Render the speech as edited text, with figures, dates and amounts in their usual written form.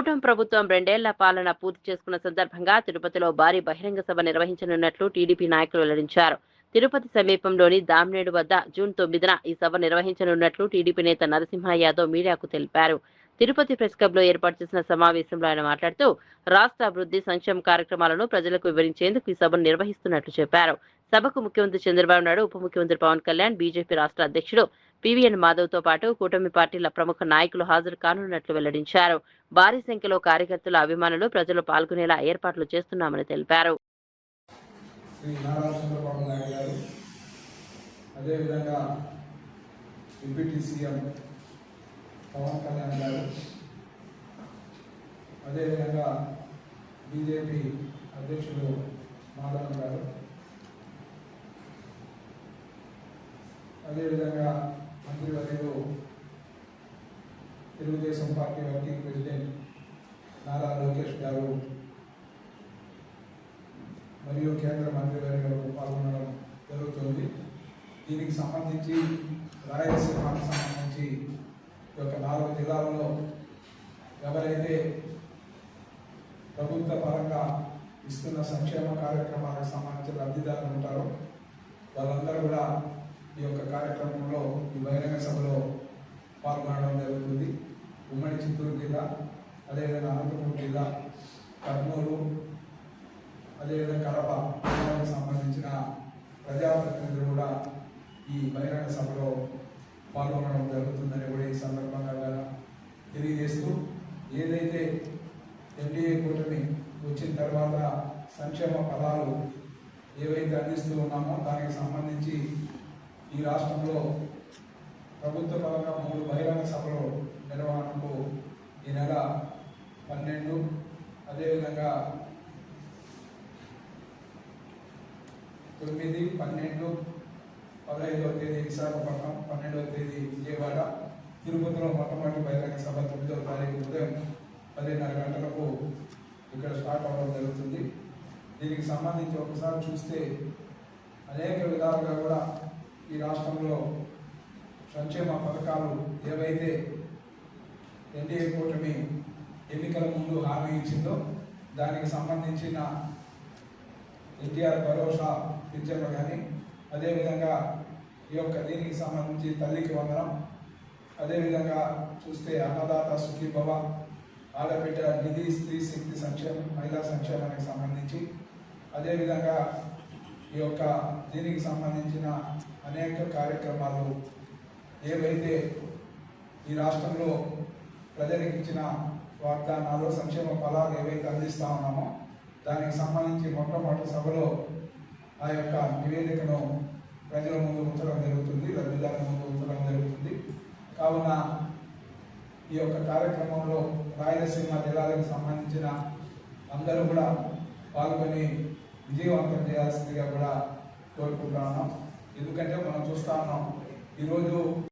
కూటమి ప్రభుత్వం 2 ఏళ్ల పాలన పూర్తి చేసుకున్న సందర్భంగా తిరుపతిలో భారీ బహిరంగ సభ నిర్వహించనున్నట్లు టీడీపీ నాయకులు వెల్లడించారు. తిరుపతి సమీపంలోని దామ్నేడు వద్ద జూన్ 9న ఈ సభ నిర్వహించనున్నట్లు టీడీపీ నేత నరసింహ యాదవ్ మీడియాకు తెలిపారు. తిరుపతి ప్రెస్ క్లబ్లో ఏర్పాటు చేసిన సమావేశంలో ఆయన మాట్లాడుతూ రాష్ట్ర అభివృద్ధి సంక్షేమ కార్యక్రమాలను ప్రజలకు వివరించేందుకు ఈ సభను నిర్వహిస్తున్నట్లు చెప్పారు. సభకు ముఖ్యమంత్రి చంద్రబాబు నాయుడు, ఉప ముఖ్యమంత్రి పవన్ కళ్యాణ్, బీజేపీ రాష్ట్ర అధ్యక్షుడు పీవీఎన్ మాధవ్తో పాటు కూటమి పార్టీల ప్రముఖ నాయకులు హాజరు కానున్నట్లు వెల్లడించారు. భారీ సంఖ్యలో కార్యకర్తలు, అభిమానులు, ప్రజలు పాల్గొనేలా ఏర్పాట్లు చేస్తున్నామని తెలిపారు. బీజేపీ అధ్యక్షుడు మాధవన్ గారు, అదేవిధంగా మంత్రివర్యులు Telugu Desam party working president Nara Lokesh గారు మరియు కేంద్ర మంత్రివర్యులు పాల్గొనడం జరుగుతుంది. దీనికి సంబంధించి రాయలసీమకు సంబంధించి ఒక 4 జిల్లాలలో ఎవరైతే ప్రభుత్వ పరంగా ఇస్తున్న సంక్షేమ కార్యక్రమాలకు సంబంధించిన లబ్ధిదారులు ఉంటారో వాళ్ళందరూ కూడా ఈ యొక్క కార్యక్రమంలో, ఈ బహిరంగ సభలో పాల్గొనడం జరుగుతుంది. ఉమ్మడి చిత్తూరు జిల్లా, అదేవిధంగా అనంతపురం జిల్లా, కర్నూలు, అదేవిధంగా కడప జిల్లాలకు సంబంధించిన ప్రజాప్రతినిధులు కూడా ఈ బహిరంగ సభలో పాల్గొనడం జరుగుతుందని కూడా ఈ సందర్భంగా తెలియజేస్తూ, ఏదైతే ఎన్డీఏ కూటమి వచ్చిన తర్వాత సంక్షేమ ఫలాలు ఏవైతే అందిస్తూ ఉన్నామో దానికి సంబంధించి ఈ రాష్ట్రంలో ప్రభుత్వ పరంగా 3 బహిరంగ సభలు నిర్వహణకు ఈ నెల 12, అదేవిధంగా 9, 12, 15వ తేదీ విశాఖపట్నం, 12వ తేదీ విజయవాడ, తిరుపతిలో మొట్టమొదటి బహిరంగ సభ 9వ తారీఖు ఉదయం 10:30 గంటలకు ఇక్కడ స్టార్ట్ అవ్వడం జరుగుతుంది. దీనికి సంబంధించి ఒకసారి చూస్తే అనేక విధాలుగా కూడా ఈ రాష్ట్రంలో సంక్షేమ పథకాలు ఏవైతే ఎన్డీఏ కూటమి ఎన్నికల ముందు హామీ ఇచ్చిందో దానికి సంబంధించిన ఎన్టీఆర్ భరోసా పింఛన్లు కానీ, అదేవిధంగా ఈ యొక్క దీనికి సంబంధించి తల్లికి వందనం, అదేవిధంగా చూస్తే అన్నదాత సుఖీభవ, ఆడబిడ్డ నిధి, స్త్రీ శక్తి సంక్షేమం, మహిళా సంక్షేమానికి సంబంధించి, అదేవిధంగా ఈ యొక్క దీనికి సంబంధించిన అనేక కార్యక్రమాలు ఏవైతే ఈ రాష్ట్రంలో ప్రజలకు ఇచ్చిన వాగ్దానాలు, సంక్షేమ ఫలాలు ఏవైతే అందిస్తా ఉన్నామో దానికి సంబంధించి మొట్టమొదటి సభలో ఆ యొక్క నివేదికను ప్రజల ముందు ఉంచడం జరుగుతుంది, లబ్ధిదారుల ముందు ఉంచడం జరుగుతుంది. కావున ఈ యొక్క కార్యక్రమంలో రాయలసీమ జిల్లాలకు సంబంధించిన అందరూ కూడా పాల్గొని విజయవంతం చేయాల్సిందిగా కూడా కోరుకుంటా ఉన్నాం. ఎందుకంటే మనం చూస్తా ఉన్నాం ఈరోజు